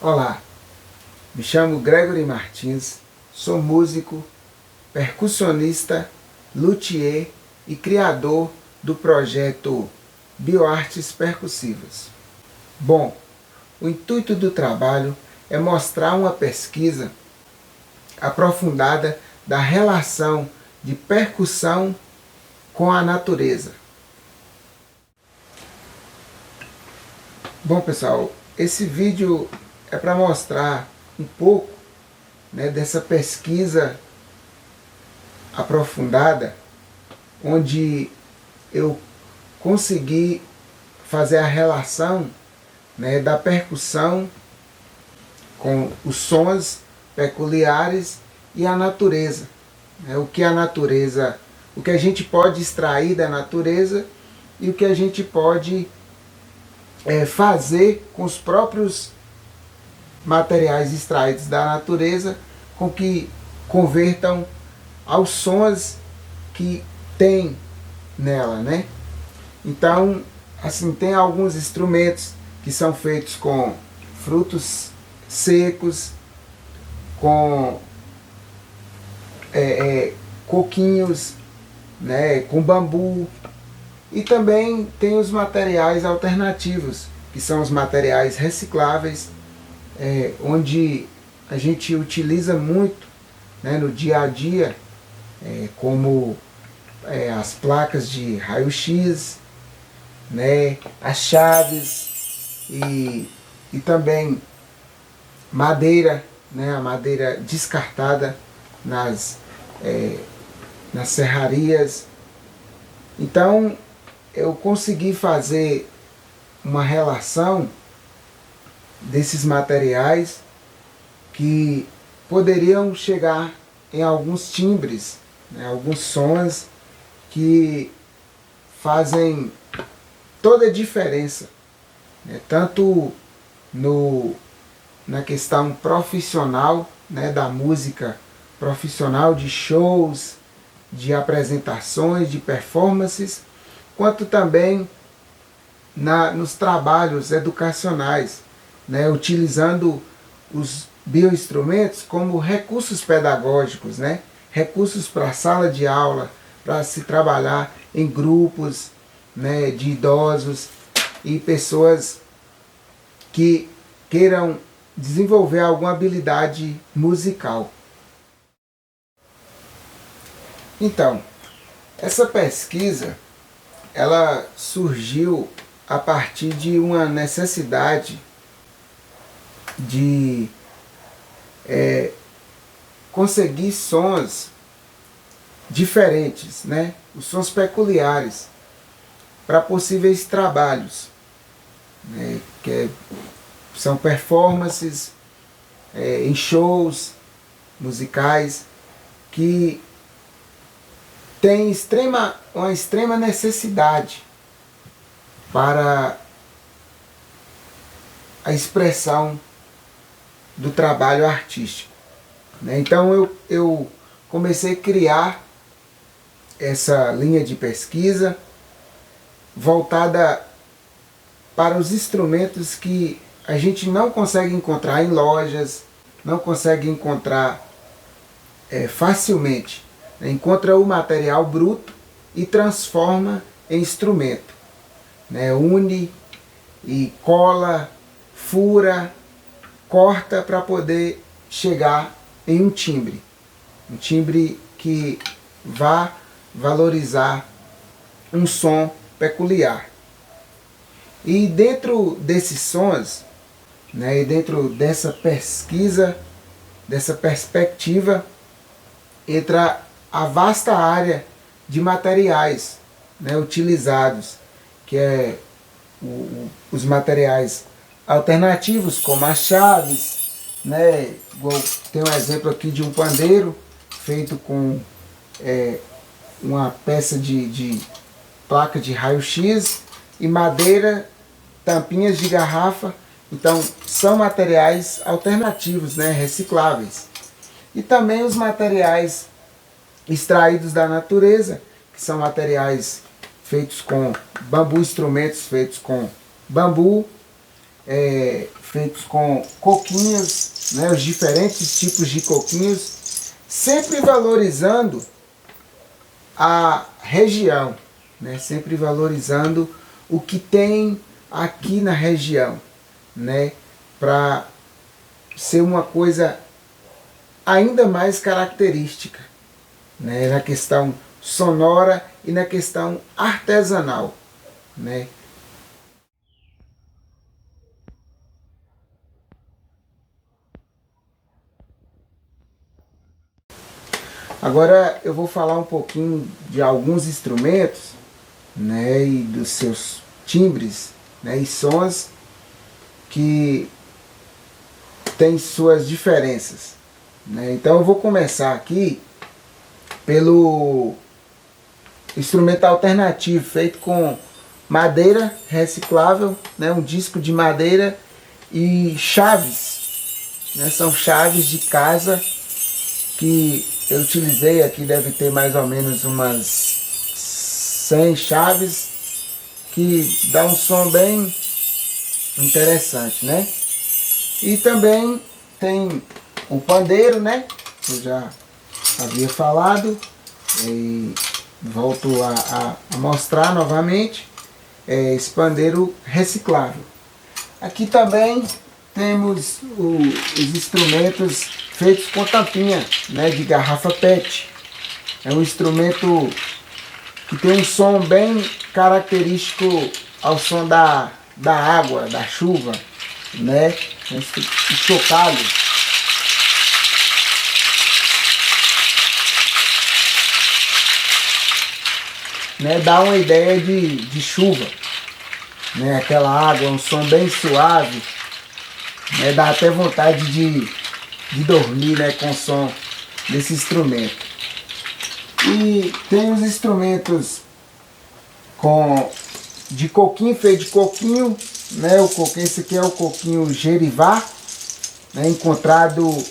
Olá, me chamo Gregory Martins, sou músico, percussionista, luthier e criador do projeto Bioartes Percussivas. Bom, o intuito do trabalho é mostrar uma pesquisa aprofundada da relação de percussão com a natureza. Bom pessoal, esse vídeo é para mostrar um pouco, dessa pesquisa aprofundada, onde eu consegui fazer a relação da percussão com os sons peculiares e a natureza. O que a gente pode extrair da natureza e o que a gente pode fazer com os próprios materiais extraídos da natureza, com que convertam aos sons que tem nela, Então, assim, tem alguns instrumentos que são feitos com frutos secos, com coquinhos, com bambu, e também tem os materiais alternativos, que são os materiais recicláveis, onde a gente utiliza muito no dia a dia, como as placas de raio-x, as chaves e também madeira, a madeira descartada nas serrarias. Então eu consegui fazer uma relação desses materiais que poderiam chegar em alguns timbres, alguns sons que fazem toda a diferença, tanto na questão profissional, da música profissional, de shows, de apresentações, de performances, quanto também nos trabalhos educacionais, utilizando os bioinstrumentos como recursos pedagógicos, recursos para a sala de aula, para se trabalhar em grupos de idosos e pessoas que queiram desenvolver alguma habilidade musical. Então, essa pesquisa ela surgiu a partir de uma necessidade de conseguir sons diferentes, os sons peculiares para possíveis trabalhos, que são performances em shows musicais que tem uma extrema necessidade para a expressão do trabalho artístico. Então eu comecei a criar essa linha de pesquisa voltada para os instrumentos que a gente não consegue encontrar em lojas, não consegue encontrar facilmente. Encontra o material bruto e transforma em instrumento. Une e cola, fura, corta para poder chegar em um timbre que vá valorizar um som peculiar. E dentro desses sons, e dentro dessa pesquisa, dessa perspectiva, entra a vasta área de materiais utilizados, que é os materiais alternativos, como as chaves, tem um exemplo aqui de um pandeiro feito com uma peça de placa de raio-x e madeira, tampinhas de garrafa. Então são materiais alternativos, recicláveis. E também os materiais extraídos da natureza, que são materiais feitos com bambu, instrumentos feitos com bambu, feitos com coquinhos, né, os diferentes tipos de coquinhos, sempre valorizando a região, né, sempre valorizando o que tem aqui na região, né, para ser uma coisa ainda mais característica, né, na questão sonora e na questão artesanal, né. Agora eu vou falar um pouquinho de alguns instrumentos, né, e dos seus timbres, né, e sons que têm suas diferenças, né. Então eu vou começar aqui pelo instrumento alternativo feito com madeira reciclável, né, um disco de madeira e chaves, né, são chaves de casa que eu utilizei aqui, deve ter mais ou menos umas 100 chaves, que dá um som bem interessante, né? E também tem o pandeiro, né? Que eu já havia falado, e volto a mostrar novamente, esse pandeiro reciclável. Aqui também temos os instrumentos feitos com tampinha, né, de garrafa PET. É um instrumento que tem um som bem característico ao som da água, da chuva, né? Um chocalho. Né, dá uma ideia de chuva, né? Aquela água, um som bem suave, né? Dá até vontade de dormir, né, com o som desse instrumento. E tem os instrumentos de coquinho, feito de coquinho, né? O coquinho, esse aqui é o coquinho Gerivá, né? Encontrado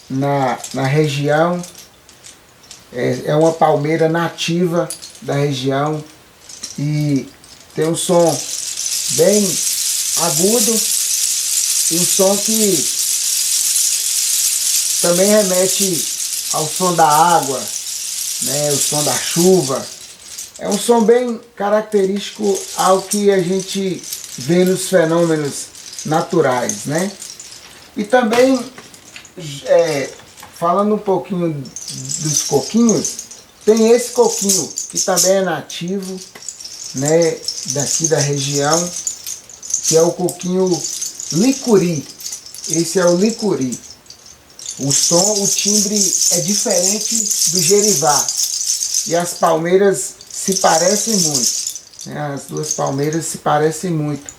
na região. É uma palmeira nativa da região e tem um som bem agudo e um som que também remete ao som da água, né, o som da chuva. É um som bem característico ao que a gente vê nos fenômenos naturais, né? E também, falando um pouquinho dos coquinhos, tem esse coquinho que também é nativo, né, daqui da região, que é o coquinho licuri. Esse é o licuri. O som, o timbre é diferente do gerivá. E as palmeiras se parecem muito, né? As duas palmeiras se parecem muito,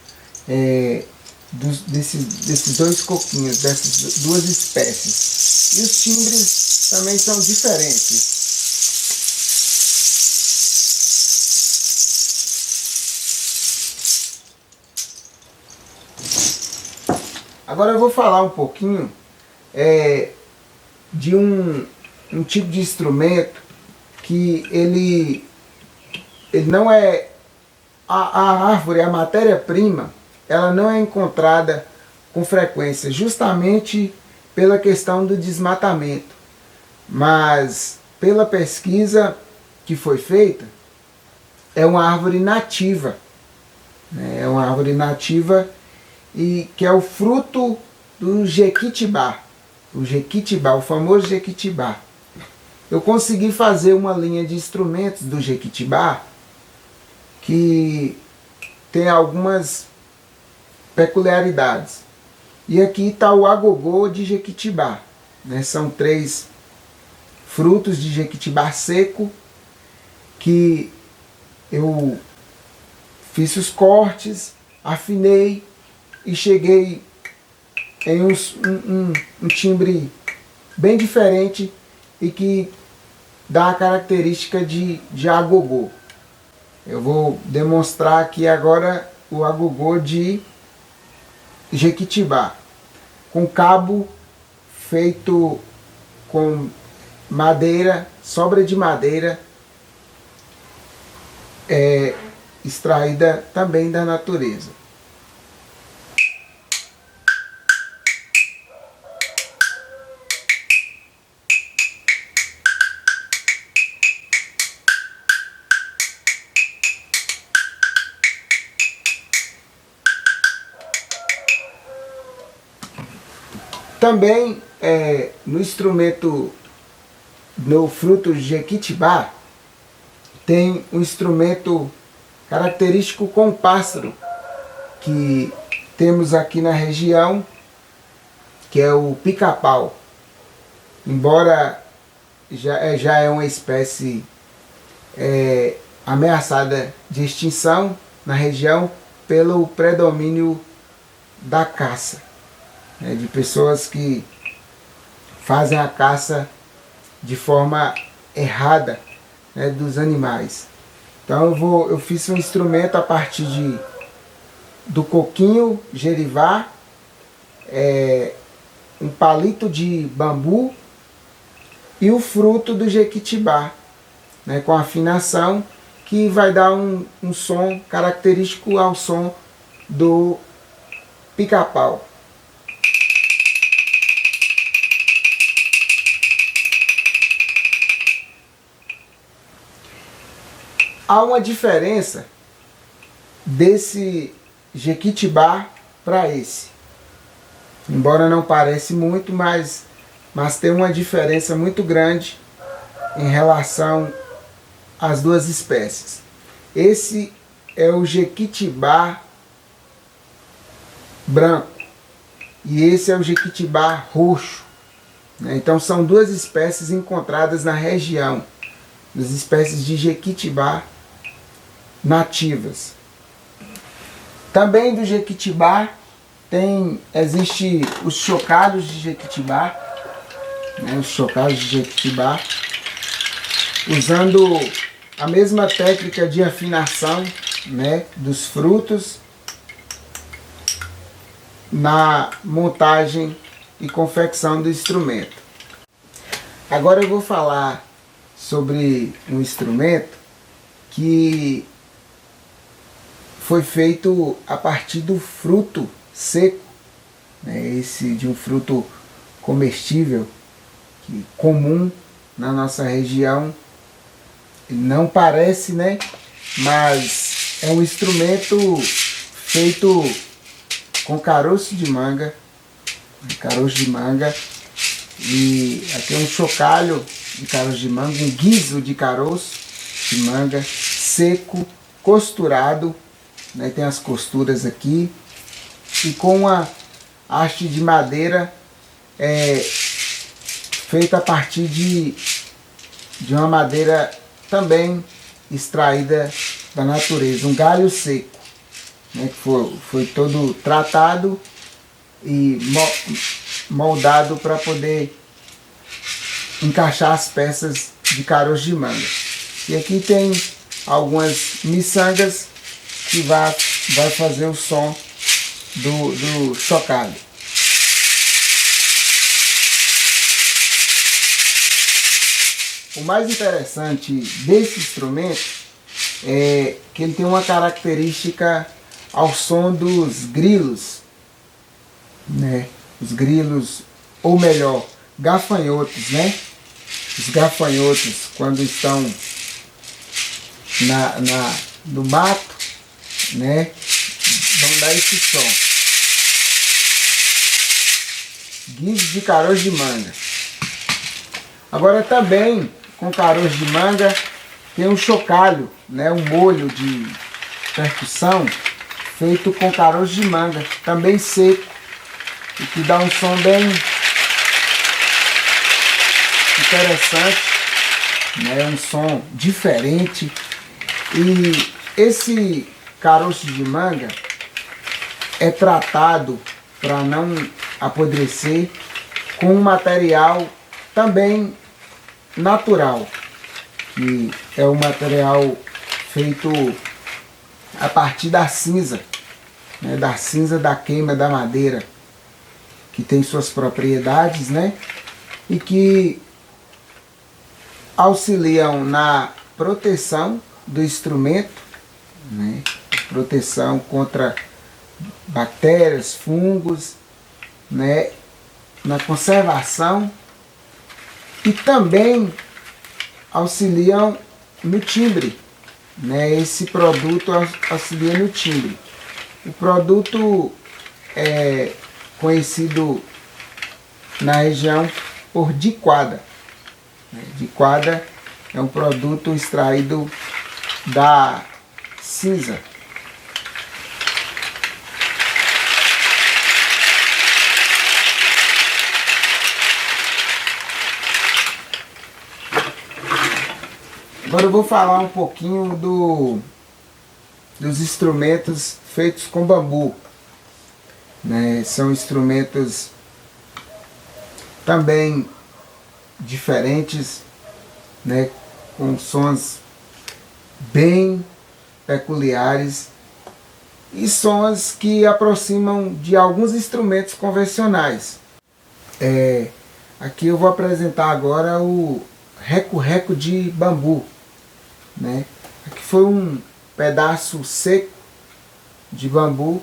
desses dois coquinhos, dessas duas espécies. E os timbres também são diferentes. Agora eu vou falar um pouquinho de um tipo de instrumento que ele não é... A árvore, a matéria-prima, ela não é encontrada com frequência, justamente pela questão do desmatamento. Mas, pela pesquisa que foi feita, é uma árvore nativa, né? É uma árvore nativa e que é o fruto do jequitibá. O jequitibá, o famoso jequitibá. Eu consegui fazer uma linha de instrumentos do jequitibá que tem algumas peculiaridades. E aqui está o agogô de jequitibá, né? São 3 frutos de jequitibá seco que eu fiz os cortes, afinei e cheguei em um timbre bem diferente e que dá a característica de agogô. Eu vou demonstrar aqui agora o agogô de jequitibá, com cabo feito com madeira, sobra de madeira, extraída também da natureza. Também no instrumento, no fruto de jequitibá, tem um instrumento característico com o pássaro que temos aqui na região, que é o pica-pau. Embora já é uma espécie ameaçada de extinção na região pelo predomínio da caça, de pessoas que fazem a caça de forma errada, dos animais. Então eu fiz um instrumento a partir do coquinho gerivá, um palito de bambu e o fruto do jequitibá, com afinação, que vai dar um som característico ao som do pica-pau. Há uma diferença desse jequitibá para esse. Embora não pareça muito, mas tem uma diferença muito grande em relação às duas espécies. Esse é o jequitibá branco e esse é o jequitibá roxo. Então são duas espécies encontradas na região, das espécies de jequitibá nativas. Também do jequitibá existe os chocalhos de jequitibá, os chocalhos de jequitibá, usando a mesma técnica de afinação, dos frutos na montagem e confecção do instrumento. Agora eu vou falar sobre um instrumento que foi feito a partir do fruto seco, esse de um fruto comestível, comum na nossa região. Não parece, mas é um instrumento feito com caroço de manga, e aqui é um chocalho de caroço de manga, um guiso de caroço de manga seco, costurado, tem as costuras aqui, e com uma haste de madeira feita a partir de uma madeira também extraída da natureza, um galho seco, que foi todo tratado e moldado para poder encaixar as peças de caroço de manga. E aqui tem algumas miçangas que vai fazer o som do chocalho. O mais interessante desse instrumento é que ele tem uma característica ao som dos grilos, Os grilos, ou melhor, gafanhotos, Os gafanhotos, quando estão no mato, vão dar esse som. Guiso de caroço de manga. Agora também com caroço de manga tem um chocalho, um molho de percussão feito com caroço de manga, também seco, e que dá um som bem interessante, um som diferente. E esse caroço de manga é tratado para não apodrecer com um material também natural, que é um material feito a partir da cinza, da cinza da queima da madeira, que tem suas propriedades, e que auxiliam na proteção do instrumento, proteção contra bactérias, fungos, na conservação, e também auxiliam no timbre, Esse produto auxilia no timbre. O produto é conhecido na região por diquada. Diquada é um produto extraído da cinza. Agora eu vou falar um pouquinho dos instrumentos feitos com bambu. São instrumentos também diferentes, com sons bem peculiares e sons que aproximam de alguns instrumentos convencionais. Aqui eu vou apresentar agora o reco-reco de bambu. Aqui foi um pedaço seco de bambu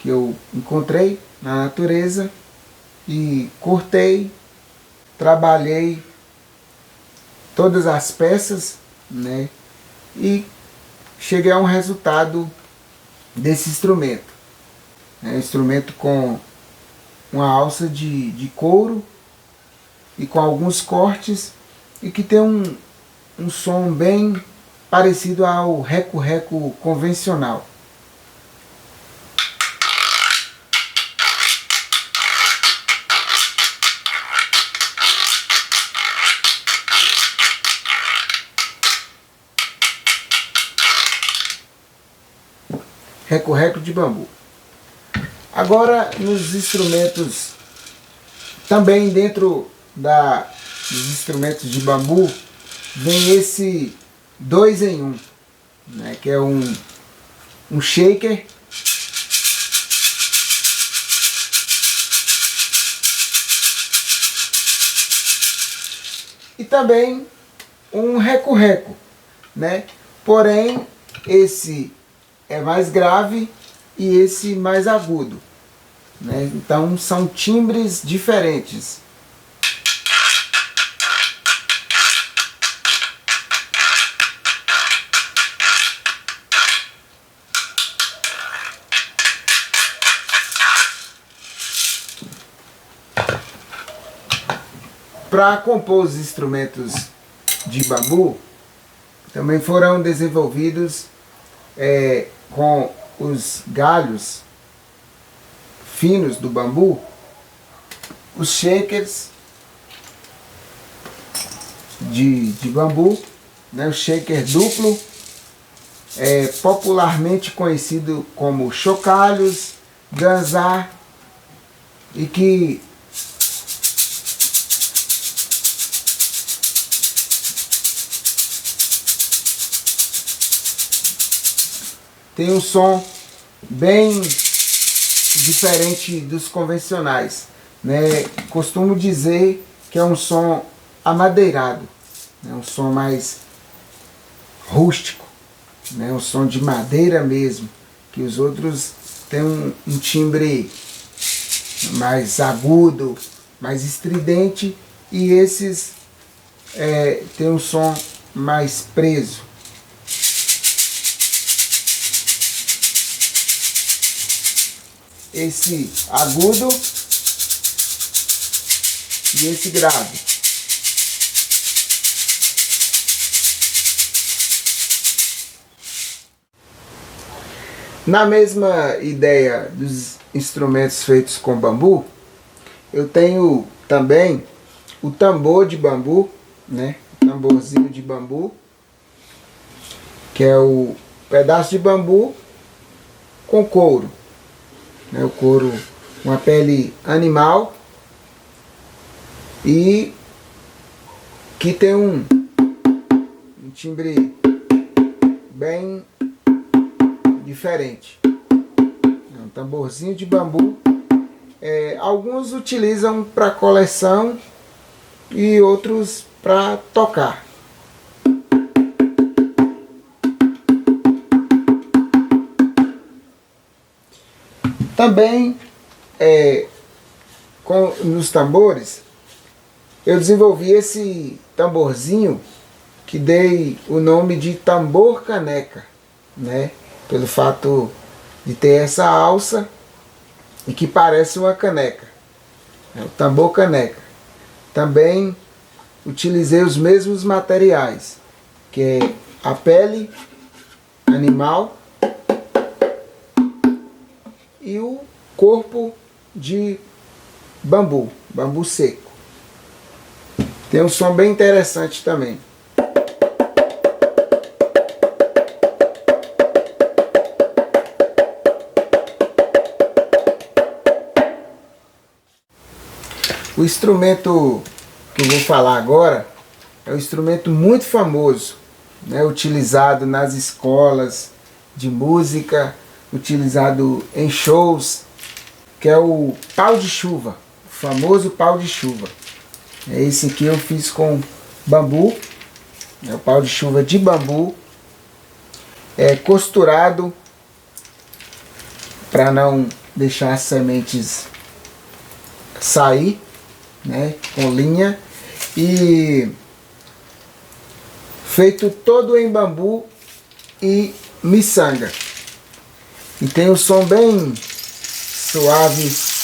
que eu encontrei na natureza e cortei, trabalhei todas as peças, e cheguei a um resultado desse instrumento. É um instrumento com uma alça de couro e com alguns cortes e que tem um som bem parecido ao reco-reco convencional. Reco-reco de bambu. Agora, nos instrumentos, também dentro dos instrumentos de bambu, vem esse 2 em 1, que é um shaker e também um reco-reco, Porém, esse é mais grave e esse mais agudo, Então são timbres diferentes. Para compor os instrumentos de bambu, também foram desenvolvidos com os galhos finos do bambu, os shakers de bambu, o shaker duplo, popularmente conhecido como chocalhos, ganzá, e que tem um som bem diferente dos convencionais. Costumo dizer que é um som amadeirado, um som mais rústico, um som de madeira mesmo, que os outros têm um timbre mais agudo, mais estridente, e esses têm um som mais preso. Esse agudo e esse grave. Na mesma ideia dos instrumentos feitos com bambu, eu tenho também o tambor de bambu, tamborzinho de bambu, que é o pedaço de bambu com couro. O couro, uma pele animal, e que tem um timbre bem diferente. É um tamborzinho de bambu. Alguns utilizam para coleção e outros para tocar. Também, nos tambores, eu desenvolvi esse tamborzinho que dei o nome de tambor caneca, pelo fato de ter essa alça e que parece uma caneca. é o tambor caneca. Também utilizei os mesmos materiais, que é a pele animal e o corpo de bambu seco. Tem um som bem interessante também. O instrumento que eu vou falar agora é um instrumento muito famoso, né, utilizado nas escolas de música, utilizado em shows, que é o pau de chuva, o famoso pau de chuva. Esse aqui eu fiz com bambu, é o pau de chuva de bambu, costurado para não deixar as sementes sair, né, com linha, e feito todo em bambu e miçanga. E tem um som bem suave.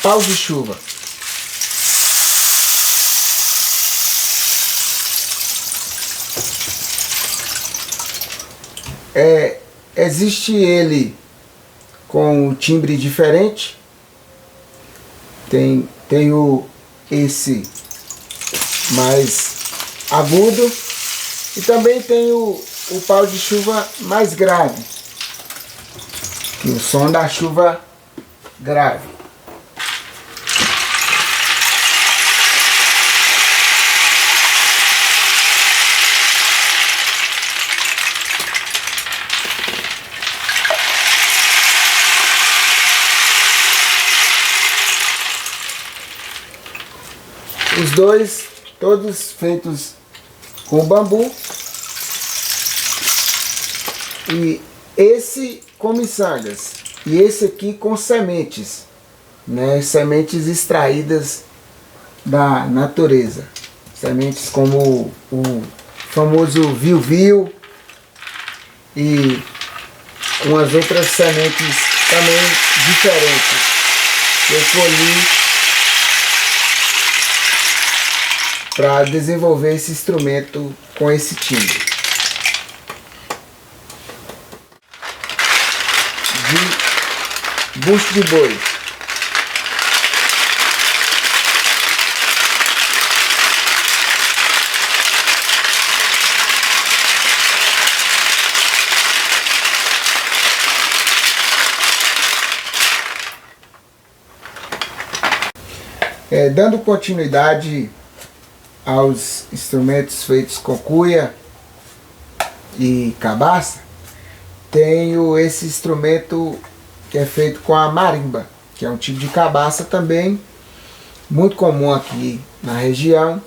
Pau de chuva. Existe ele com um timbre diferente. Tem esse mais agudo e também tem o pau de chuva mais grave, que é o som da chuva grave. Os dois, todos feitos com bambu, e esse com miçangas, e esse aqui com sementes, né? Sementes extraídas da natureza, sementes como o famoso viu-viu e umas outras sementes também diferentes que eu colhi para desenvolver esse instrumento com esse timbre. De bucho de boi. Dando continuidade aos instrumentos feitos com cuia e cabaça, tenho esse instrumento que é feito com a marimba, que é um tipo de cabaça também muito comum aqui na região,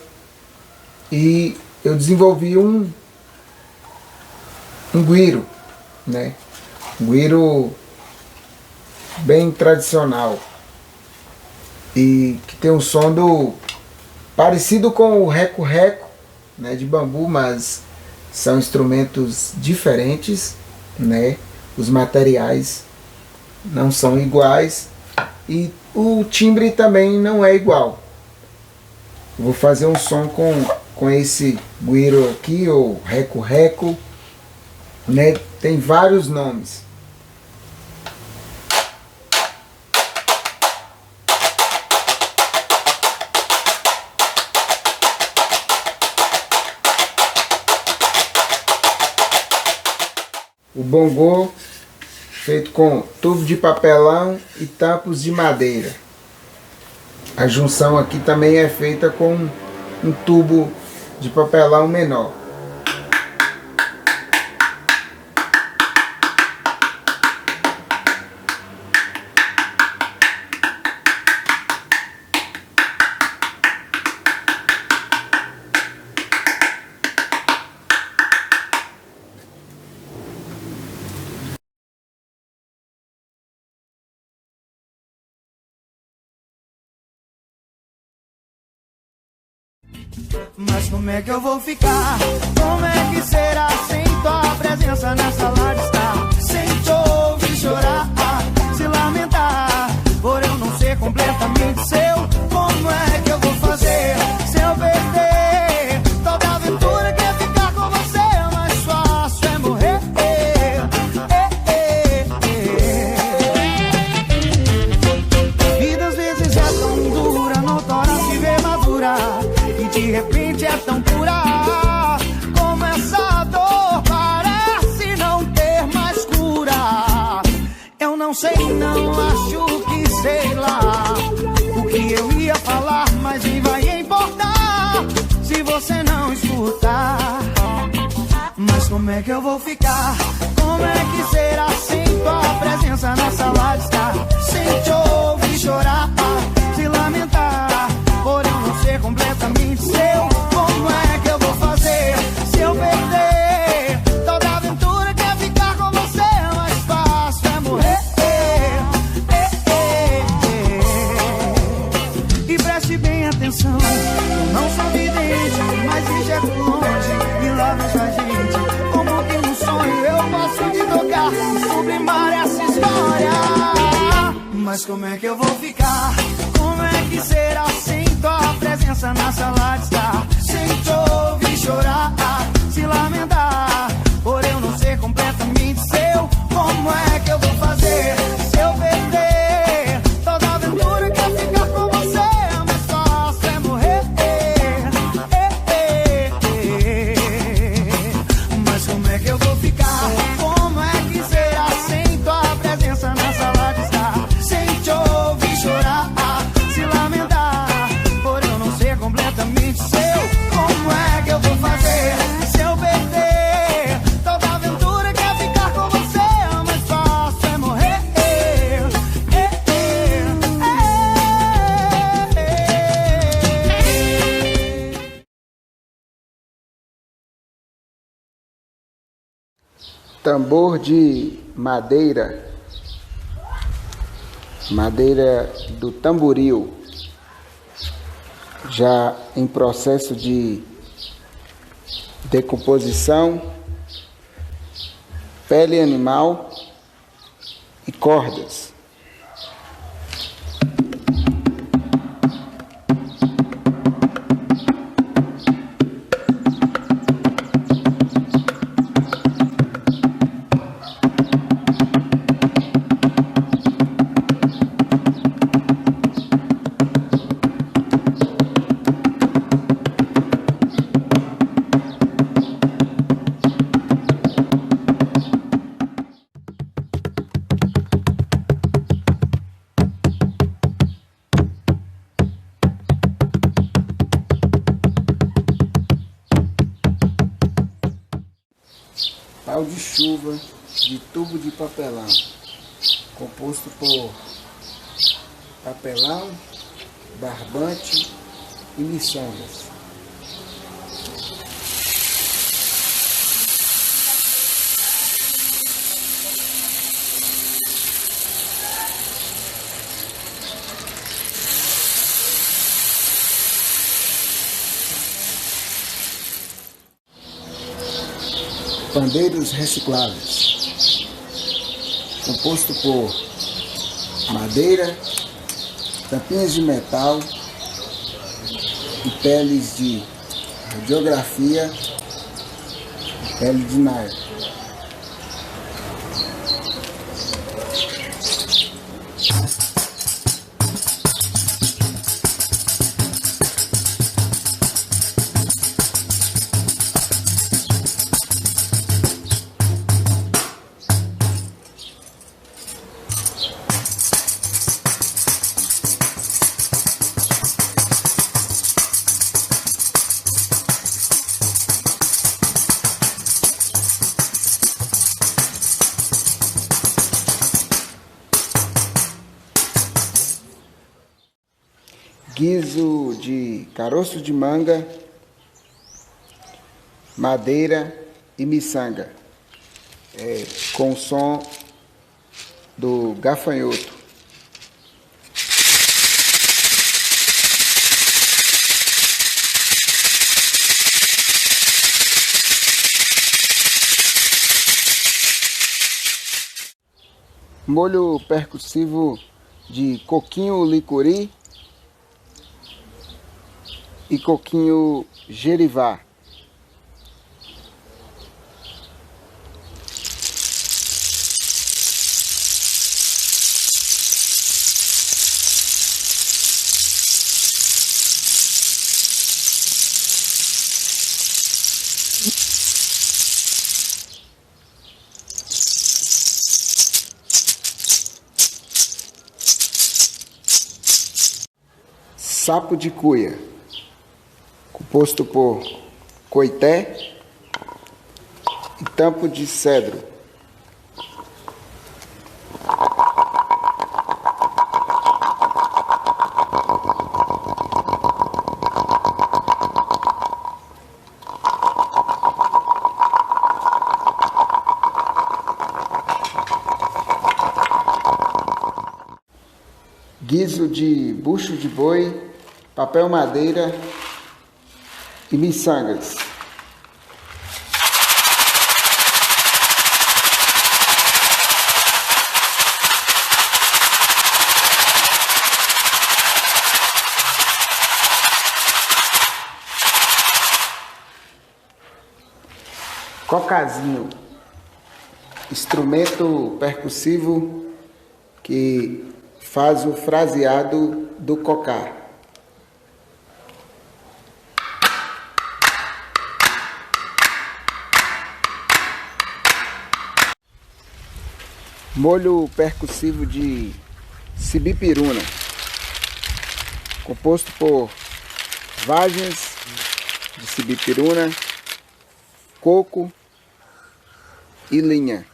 e eu desenvolvi um güiro, né? Um güiro bem tradicional e que tem um som parecido com o reco-reco, né, de bambu, mas são instrumentos diferentes, né? Os materiais não são iguais e o timbre também não é igual. Vou fazer um som com esse güiro aqui, ou reco-reco, né? Tem vários nomes. O bongô, feito com tubo de papelão e tampos de madeira. A junção aqui também é feita com um tubo de papelão menor. Mas como é que eu vou ficar? Como é que será sem tua presença na sala de estar? Sem te ouvir chorar, se lamentar, por eu não ser completamente seu. Como é que eu vou fazer se eu perder toda a aventura que é ficar com você? Mais fácil é morrer. Vida às vezes é tão dura, notória se vê madura, e de repente é tão pura. Como essa dor parece não ter mais cura. Eu não sei, não acho que sei lá o que eu ia falar, mas nem vai importar se você não escutar. Mas como é que eu vou ficar? Como é que será sem tua presença na sala de estar? Sem te ouvir chorar, se lamentar, por eu não ser completamente seu. Como é que eu vou fazer se eu perder toda a aventura que é ficar com você? Mais fácil é morrer. E preste bem atenção, eu não sou vidente, mas enxergo longe, e lá vejo a gente como que num sonho. Eu posso te tocar e sublimar essa história. Mas como é que eu vou ficar? Como é que será sem tua presença na sala de estar? Sem te ouvir chorar, se lamentar, por eu não ser completamente seu. Como é que eu vou fazer se eu perder toda a aventura que é ficar com você? Mais fácil é morrer. Mas como é que eu vou ficar? Como é que será sem tua presença na sala de estar? Sem te ouvir chorar, se lamentar, por eu não ser completamente seu. Como é que eu vou fazer se eu perder toda a aventura que é ficar com você? Mais fácil é morrer. Tambor de madeira, madeira do tamboril, já em processo de decomposição, pele animal e cordas. Pau de chuva de tubo de papelão, composto por papelão, barbante e miçangas. Pandeiros recicláveis, composto por madeira, tampinhas de metal e peles de radiografia, pele de nylon. Guiso de caroço de manga, madeira e miçanga, com o som do gafanhoto. Molho percussivo de coquinho licori e coquinho gerivá. Sapo de cuia, composto por coité e tampo de cedro. Guiso de bucho de boi, papel madeira e miçangas. Cocazinho, instrumento percussivo que faz o fraseado do cocá. Molho percussivo de sibipiruna, composto por vagens de sibipiruna, coco e linha.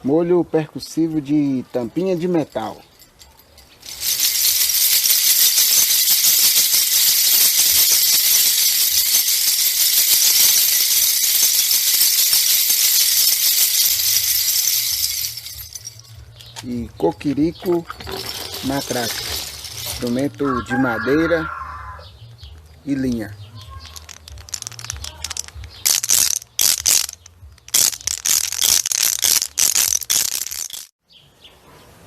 Molho percussivo de tampinha de metal. E coquirico matraca, instrumento de madeira e linha.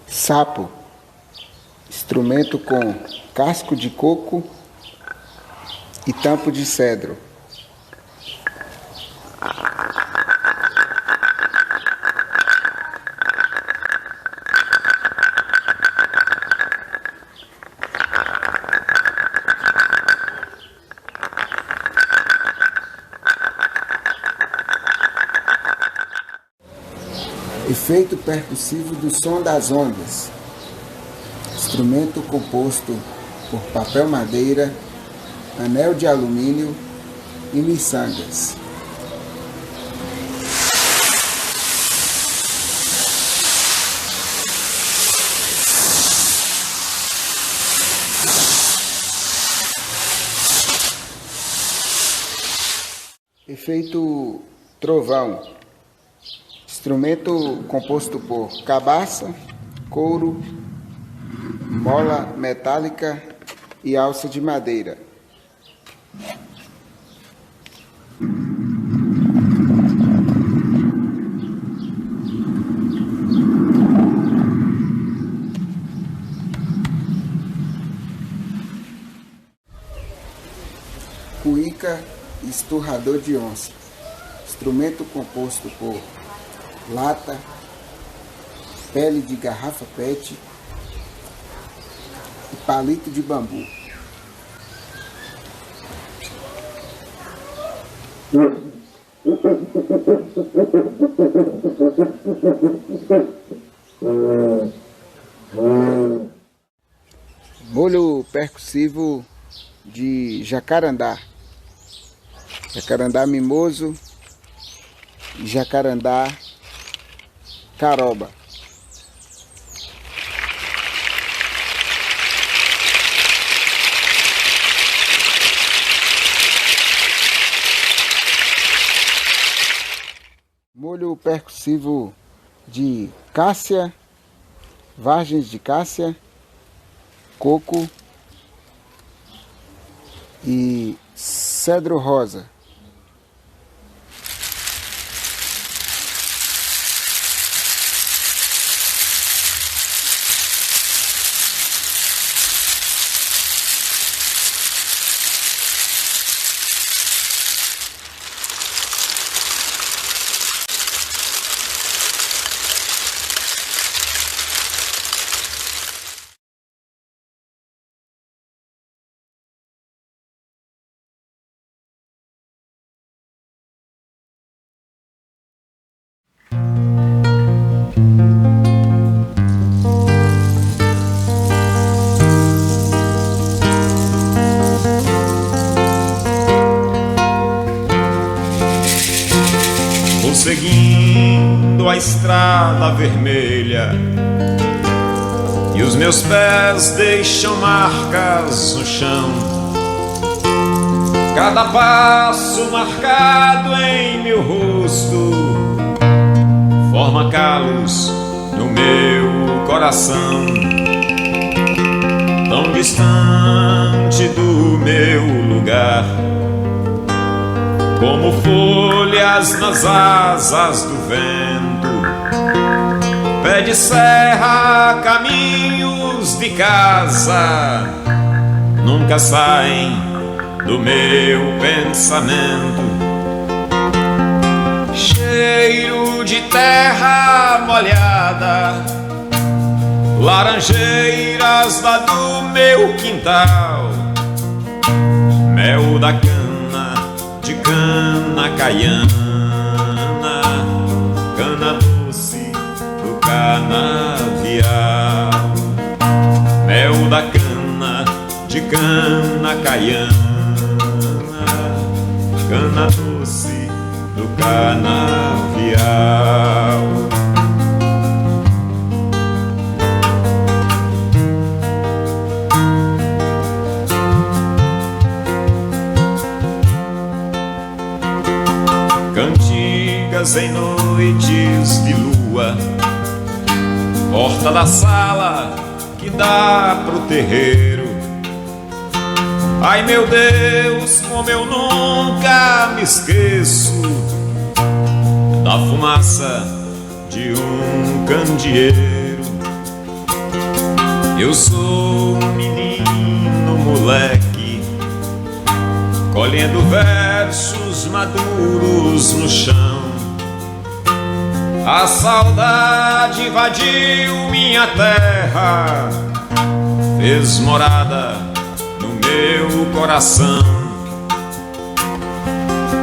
Sapo, instrumento com casco de coco e tampo de cedro. Efeito percussivo do som das ondas. Instrumento composto por papel madeira, anel de alumínio e miçangas. Efeito trovão. Instrumento composto por cabaça, couro, mola metálica e alça de madeira. Cuíca e esturrador de onça. Instrumento composto por lata, pele de garrafa PET e palito de bambu. Molho percussivo de jacarandá, jacarandá mimoso e jacarandá caroba. Molho percussivo de cássia, vargens de cássia, coco e cedro rosa. estrada vermelha e os meus pés deixam marcas no chão. Cada passo marcado em meu rosto forma calos no meu coração, tão distante do meu lugar, como folhas nas asas do vento, pé de serra, caminhos de casa, nunca saem do meu pensamento. Cheiro de terra molhada, laranjeiras lá do meu quintal, mel da cana, de cana caiana, cana doce do canavial, mel da cana, de cana caiana, cana doce do canavial. Cantigas em noites de lua, porta da sala que dá pro terreiro. Ai meu Deus, como eu nunca me esqueço da fumaça de um candeeiro. Eu sou um menino moleque, colhendo versos maduros no chão. A saudade invadiu minha terra, fez morada no meu coração.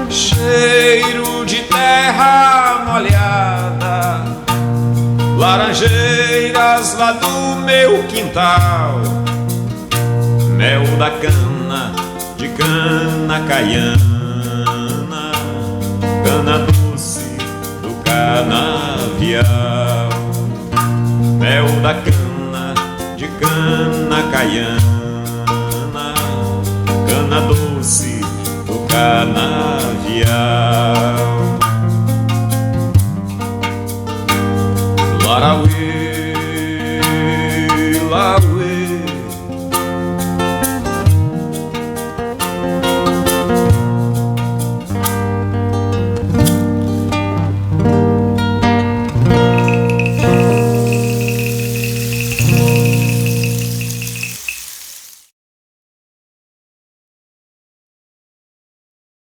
Cheiro de terra molhada, laranjeiras lá do meu quintal, mel da cana, de cana caiana, cana doce do canavial, mel da cana, de cana caiana, cana doce do canavial. Larauê,